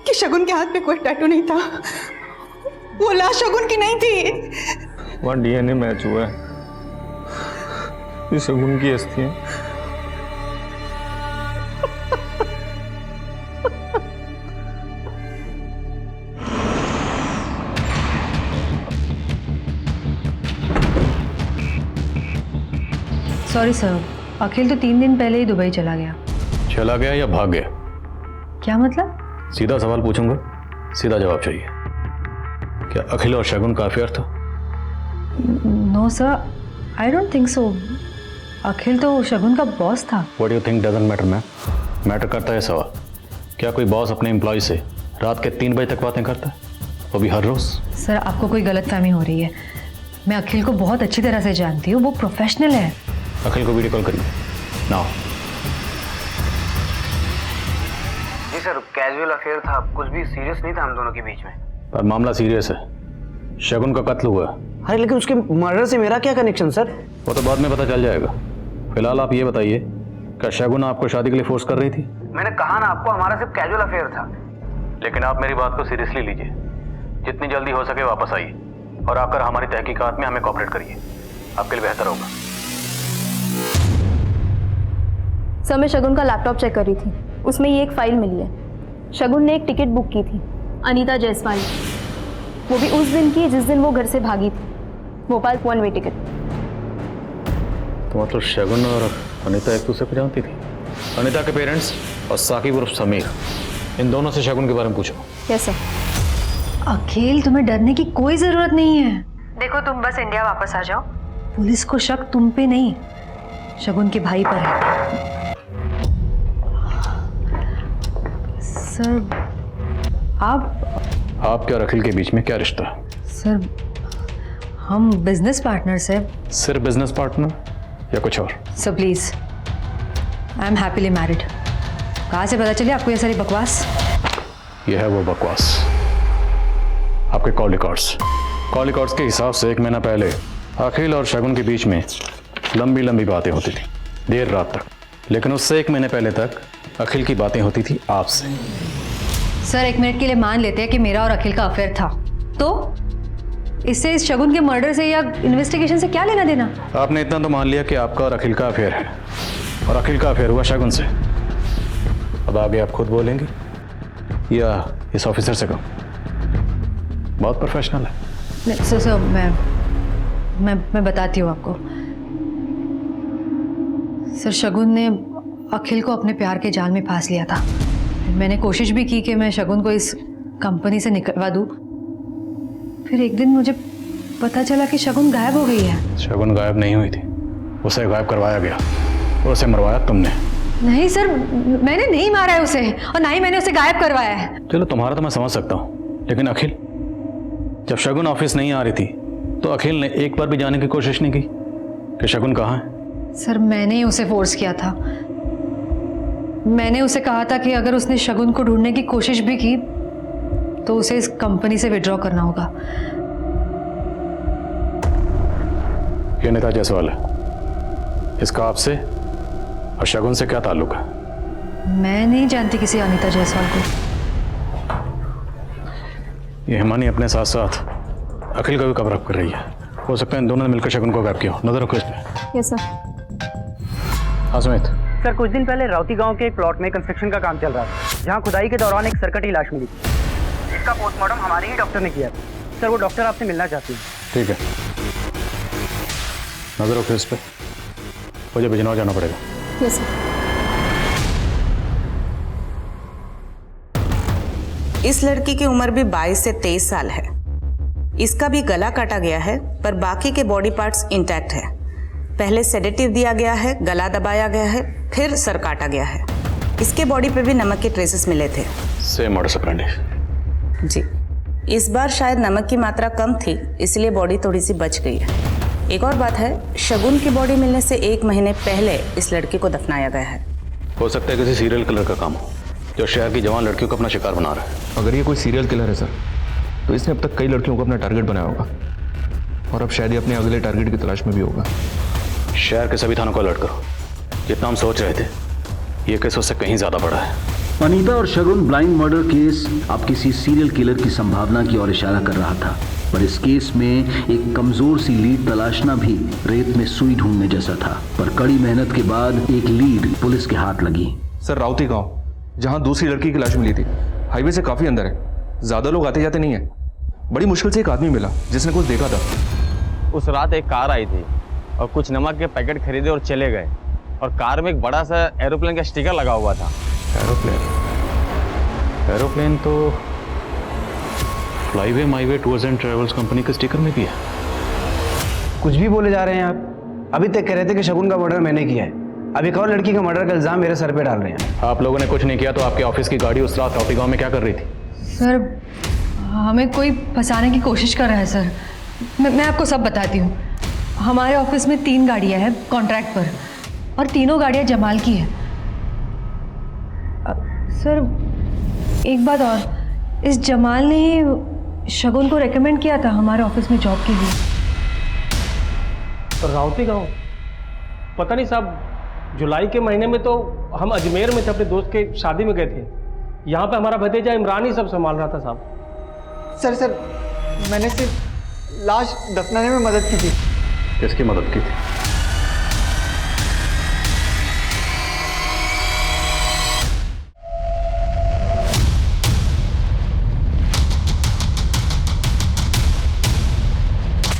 कि शगुन के हाथ पे कोई टैटू नहीं था। वो लाश शगुन की नहीं थी।
वहाँ डीएनए मैच हुआ है, ये शगुन की अस्थि है।
सॉरी सर, अखिल तो 3 दिन पहले ही दुबई चला गया।
चला गया या भाग गया?
क्या मतलब?
सीधा सवाल पूछूंगा, सीधा जवाब चाहिए। क्या अखिल और शगुन का अफेयर था?
No sir, I don't think so. Akhil तो शगुन का बॉस था।
What you think doesn't matter ma'am. Matter करता है सवाल, क्या कोई बॉस अपने एम्प्लॉय से रात के 3 बजे तक बातें करता है, वो भी हर रोज?
सर आपको कोई गलतफहमी हो रही है। मैं अखिल को बहुत अच्छी तरह से जानती हूँ, वो प्रोफेशनल है।
अखिल को वीडियो कॉल करिए नाउ।
जी सर, कैजुअल अफेयर था, कुछ भी सीरियस नहीं था हम दोनों के बीच में।
पर मामला सीरियस है, शगुन का कत्ल हुआ है।
अरे लेकिन उसके मर्डर से मेरा क्या कनेक्शन सर?
वो तो बाद में पता चल जाएगा। फिलहाल आप ये बताइए, क्या शगुन आपको शादी के लिए फोर्स कर रही थी?
मैंने कहा ना आपको, हमारा सिर्फ कैजुअल अफेयर था।
लेकिन आप मेरी बात को सीरियसली लीजिए, जितनी जल्दी हो सके वापस आइए और आकर हमारी तहकीकात में हमें कोऑपरेट करिए, आपके लिए बेहतर होगा।
सर मैं शगुन का लैपटॉप चेक कर रही थी, उसमें ये एक फाइल मिली है। शगुन ने एक टिकट बुक की थी अनीता जायसवाल, वो भी उस दिन की जिस दिन वो घर से भागी थी, भोपाल 1 वे टिकट।
तो मतलब शगुन और अनीता एक दूसरे को जानती थी? अनीता के पेरेंट्स और साकिब उर्फ समीर, इन दोनों से शगुन के बारे में पूछो।
Yes sir.
अखिल, तुम्हें डरने की कोई जरूरत नहीं है।
देखो तुम बस इंडिया वापस आ जाओ।
पुलिस को शक तुम पे नहीं, शगुन के भाई पर है। सर
आपके और अखिल के बीच में क्या रिश्ता है?
सर हम बिजनेस पार्टनर्स हैं।
सिर्फ बिजनेस पार्टनर या कुछ और?
Sir please, I am happily married. कहाँ से पता चली आपको ये सारी बकवास?
यह है वो बकवास। आपके कॉल रिकॉर्ड्स के हिसाब से 1 महीना पहले अखिल और शगुन के बीच में लंबी लंबी बातें होती थी, देर रात तक। लेकिन उससे 1 महीने पहले तक अखिल की बातें होती थी आपसे।
सर 1 मिनट के लिए मान लेते हैं कि मेरा और अखिल का अफेयर था, तो इससे इस शगुन के मर्डर से या इन्वेस्टिगेशन से क्या लेना देना?
आपने इतना तो मान लिया कि आपका और अखिल का अफेयर है, और अखिल का अफेयर हुआ शगुन से। अब आगे आप खुद बोलेंगे या इस ऑफिसर से कहो? बहुत प्रोफेशनल है।
सर मैं बताती हूँ आपको। सर शगुन ने अखिल को अपने प्यार के जाल में फांस लिया था। मैंने कोशिश भी की कि मैं शगुन को इस कंपनी से निकलवा दूँ। फिर एक दिन मुझे पता चला कि शगुन गायब हो गई है।
शगुन गायब नहीं हुई थी, उसे गायब करवाया गया और उसे मरवाया तुमने।
नहीं सर, मैंने नहीं मारा है उसे, और ना ही मैंने उसे गायब करवाया है।
चलो तुम्हारा तो मैं समझ सकता हूँ, लेकिन अखिल, जब शगुन ऑफिस नहीं आ रही थी तो अखिल ने एक बार भी जाने की कोशिश नहीं की कि शगुन कहाँ है?
सर मैंने ही उसे फोर्स किया था। मैंने उसे कहा था कि अगर उसने शगुन को ढूंढने की कोशिश भी की तो उसे इस कंपनी से विड्रॉ करना होगा।
ये अनीता जायसवाल है, इसका आपसे और शगुन से क्या ताल्लुक है?
मैं नहीं जानती किसी अनीता जायसवाल को।
ये हिमानी अपने साथ साथ अखिल का भी कवर अप कर रही है। हो सकता है इन दोनों ने मिलकर शगुन को गायब किया हो। नजर रखो इसमें।
Yes sir.
हाँ सुमित।
सर कुछ दिन पहले राउती गांव के एक प्लॉट में कंस्ट्रक्शन का काम चल रहा था, जहां खुदाई के दौरान एक सरकटी लाश मिली थी। इसका पोस्टमार्टम हमारे ही डॉक्टर ने किया था। सर वो डॉक्टर आपसे मिलना चाहती है।
ठीक है, नजर रखो इस पर, मुझे बिजनौर जाना पड़ेगा।
Yes sir.
इस लड़की की उम्र भी 22 से 23 साल है। इसका भी गला काटा गया है, पर बाकी के बॉडी पार्ट्स इंटैक्ट है। पहले सेडेटिव दिया गया है, गला दबाया गया है, फिर सर काटा गया है। इसके बॉडी पे भी नमक के ट्रेसेस मिले थे।
Same modus operandi.
जी, इस बार शायद नमक की मात्रा कम थी, इसलिए बॉडी थोड़ी सी बच गई है। एक और बात है, शगुन की बॉडी मिलने से 1 महीने पहले इस लड़के को दफनाया गया है।
हो सकता है किसी सीरियल किलर का काम हो जो शहर की जवान लड़कियों को अपना शिकार बना रहा है।
अगर ये कोई सीरियल किलर है सर, तो इसने अब तक कई लड़कियों को अपना टारगेट बनाया होगा और अब शायद ये अपने अगले टारगेट की तलाश में भी होगा।
शहर के सभी थानों को अलर्ट करो। जितना हम सोच रहे थे, ये केस उससे कहीं ज्यादा बड़ा है।
अनीता और शगुन ब्लाइंड मर्डर केस अब किसी सीरियल किलर की संभावना की ओर इशारा कर रहा था, पर इस केस में एक कमजोर सी लीड तलाशना भी रेत में सुई ढूंढने जैसा था। पर कड़ी मेहनत के बाद एक लीड पुलिस के हाथ लगी।
सर, राउती गांव, जहां दूसरी लड़की की लाश मिली थी, हाईवे से काफी अंदर है, ज्यादा लोग आते जाते नहीं है। बड़ी मुश्किल से एक आदमी मिला जिसने कुछ देखा था।
उस रात एक कार आई थी और कुछ नमक के पैकेट खरीदे और चले गए, और कार में एक बड़ा सा एरोप्लेन का स्टिकर लगा हुआ था।
एरोप्लेन तो fly way my way tours and travels company के स्टिकर में भी है।
कुछ भी बोले जा रहे हैं आप। अभी तक कह रहे थे कि शगुन का मर्डर मैंने किया है, अब एक और लड़की का मर्डर का इल्जाम मेरे सर पे डाल रहे हैं।
आप लोगों ने कुछ नहीं किया तो आपके ऑफिस की गाड़ी उस रात राउती गांव में क्या कर रही थी?
सर, हमें कोई फंसाने की कोशिश कर रहा है सर। मैं आपको सब बताती हूँ। हमारे ऑफिस में 3 गाड़ियाँ हैं कॉन्ट्रैक्ट पर, और तीनों गाड़ियाँ जमाल की है। सर, एक बात और, इस जमाल ने ही शगुन को रेकमेंड किया था हमारे ऑफिस में जॉब के लिए।
राउती गांव? पता नहीं साहब, जुलाई के महीने में तो हम अजमेर में थे, अपने दोस्त के शादी में गए थे। यहाँ पे हमारा भतीजा इमरान ही सब संभाल रहा था साहब।
सर, मैंने सिर्फ लाश दफनाने में मदद की थी।
किसकी मदद की थी?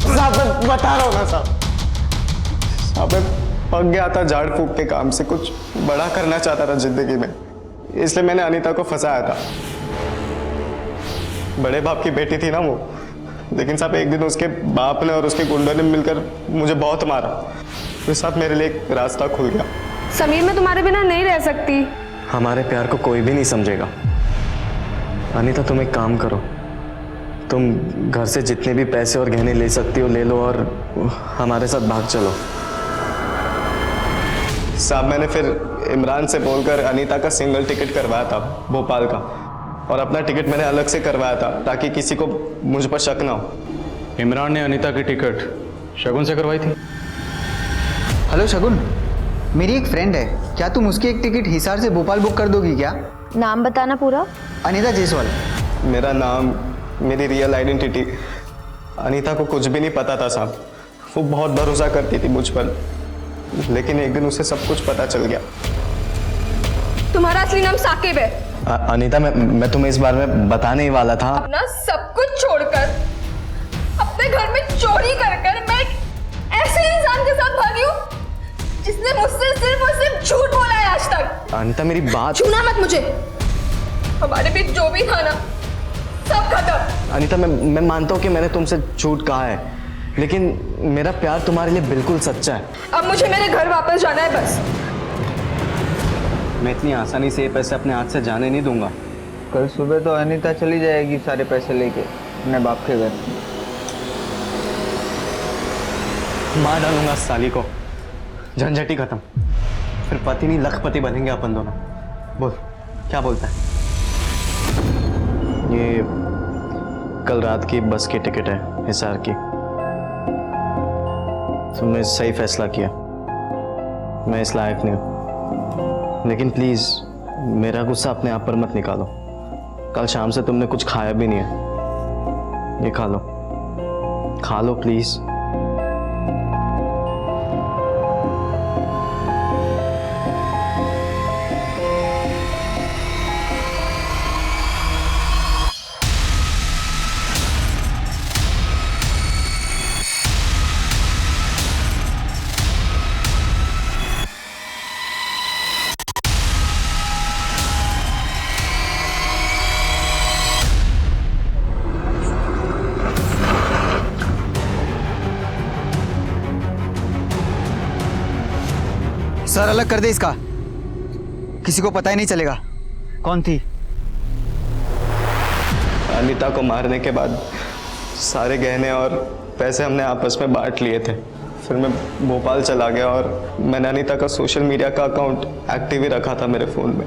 साहब, मैं बता रहा हूँ ना साहब, मैं पक गया था झाड़ फूक के काम से, कुछ बड़ा करना चाहता था जिंदगी में, इसलिए मैंने अनीता को फंसाया था। बड़े बाप की बेटी थी ना वो, लेकिन साहब एक दिन उसके बाप ने और उसके गुंडों ने मिलकर मुझे बहुत मारा। तो साहब मेरे लिए एक रास्ता खुल गया।
समीर, मैं तुम्हारे बिना नहीं रह सकती।
हमारे प्यार को कोई भी नहीं समझेगा। अनीता, तुम एक काम करो, तुम घर से जितने भी पैसे और गहने ले सकती हो ले लो और हमारे साथ भाग चलो। साहब, मैंने फिर इमरान से बोलकर अनीता का सिंगल टिकट करवाया था भोपाल का, और अपना टिकट मैंने अलग से करवाया था ताकि किसी को मुझ पर शक ना हो।
इमरान ने अनीता की टिकट शगुन से करवाई थी?
हेलो शगुन, मेरी एक फ्रेंड है, क्या तुम उसकी एक टिकट हिसार से भोपाल बुक कर दोगी क्या?
नाम बताना पूरा।
अनीता जायसवाल।
मेरा नाम, मेरी रियल आइडेंटिटी। अनीता को कुछ भी नहीं पता था साहब, वो बहुत भरोसा करती थी मुझ पर, लेकिन एक दिन उसे सब कुछ पता चल गया।
तुम्हारा असली नाम साकिब है।
अनीता, मैं तुम्हें इस बारे में बताने ही वाला था।
अपना सब कुछ छोड़कर, अपने घर में चोरी कर मैं एक ऐसे इंसान के साथ भागी हूँ जिसने मुझसे सिर्फ और सिर्फ झूठ बोला है आज तक।
अनीता, मेरी बात।
छूना मत मुझे। हमारे बीच जो भी था ना, सब खत्म।
अनीता, मैं मानता हूँ कि मैंने तुमसे झूठ कहा है, लेकिन मेरा प्यार तुम्हारे लिए बिल्कुल सच्चा है।
अब मुझे मेरे घर वापस जाना है बस।
मैं इतनी आसानी से ये पैसे अपने हाथ से जाने नहीं दूंगा।
कल सुबह तो अनीता चली जाएगी सारे पैसे लेके अपने बाप के घर।
मार डालूंगा इस साली को, झंझट ही खत्म। फिर पति नहीं लखपति बनेंगे अपन दोनों। बोल, क्या बोलता है? ये कल रात की बस की टिकट है हिसार की। तुमने सही फैसला किया, मैं इस लायक नहीं हूं, लेकिन प्लीज मेरा गुस्सा अपने आप पर मत निकालो। कल शाम से तुमने कुछ खाया भी नहीं है, ये खा लो प्लीज।
सर, अलग कर दे इसका, किसी को पता ही नहीं चलेगा कौन थी।
अनीता को मारने के बाद सारे गहने और पैसे हमने आपस में बांट लिए थे। फिर मैं भोपाल चला गया और मैंने अनीता का सोशल मीडिया का अकाउंट एक्टिव ही रखा था मेरे फ़ोन में,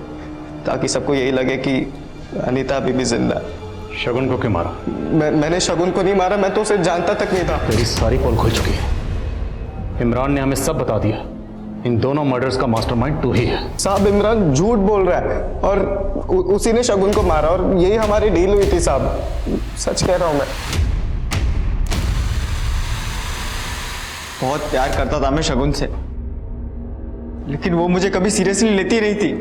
ताकि सबको यही लगे कि अनीता अभी भी जिंदा है।
शगुन को क्यों मारा?
मैंने शगुन को नहीं मारा, मैं तो उसे जानता तक नहीं था।
तेरी सारी पोल खुल चुकी है। इमरान ने हमें सब बता दिया। इन दोनों मर्डर्स का मास्टरमाइंड तू ही है।
साहब इमरान झूठ बोल रहा है और उसी ने शगुन को मारा और यही हमारी डील हुई थी साहब, सच कह रहा हूं मैं। बहुत प्यार करता था मैं शगुन से, लेकिन वो मुझे कभी सीरियसली लेती नहीं थी,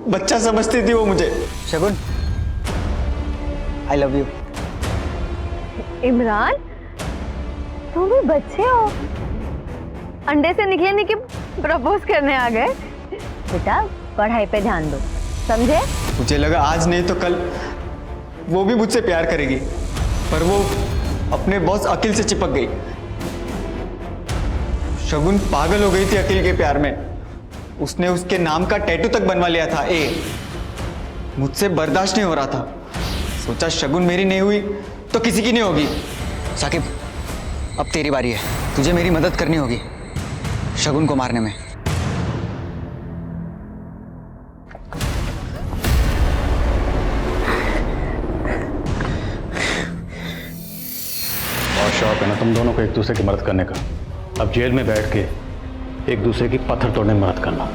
बच्चा समझती थी वो मुझे।
शगुन, आई लव यू।
इमरान, तुम भी बच्चे हो, अंडे से निकले नहीं कि प्रपोज करने आ गए। बेटा पढ़ाई पे ध्यान दो, समझे?
मुझे लगा आज नहीं तो कल वो भी मुझसे प्यार करेगी, पर वो अपने बॉस अखिल से चिपक गई। शगुन पागल हो गई थी अखिल के प्यार में, उसने उसके नाम का टैटू तक बनवा लिया था ए। मुझसे बर्दाश्त नहीं हो रहा था, सोचा शगुन मेरी नहीं हुई तो किसी की नहीं होगी।
साकिब, अब तेरी बारी है, तुझे मेरी मदद करनी होगी शगुन को मारने में।
और शौक है ना तुम दोनों को एक दूसरे की मदद करने का। अब जेल में बैठ के एक दूसरे की पत्थर तोड़ने में मदद करना।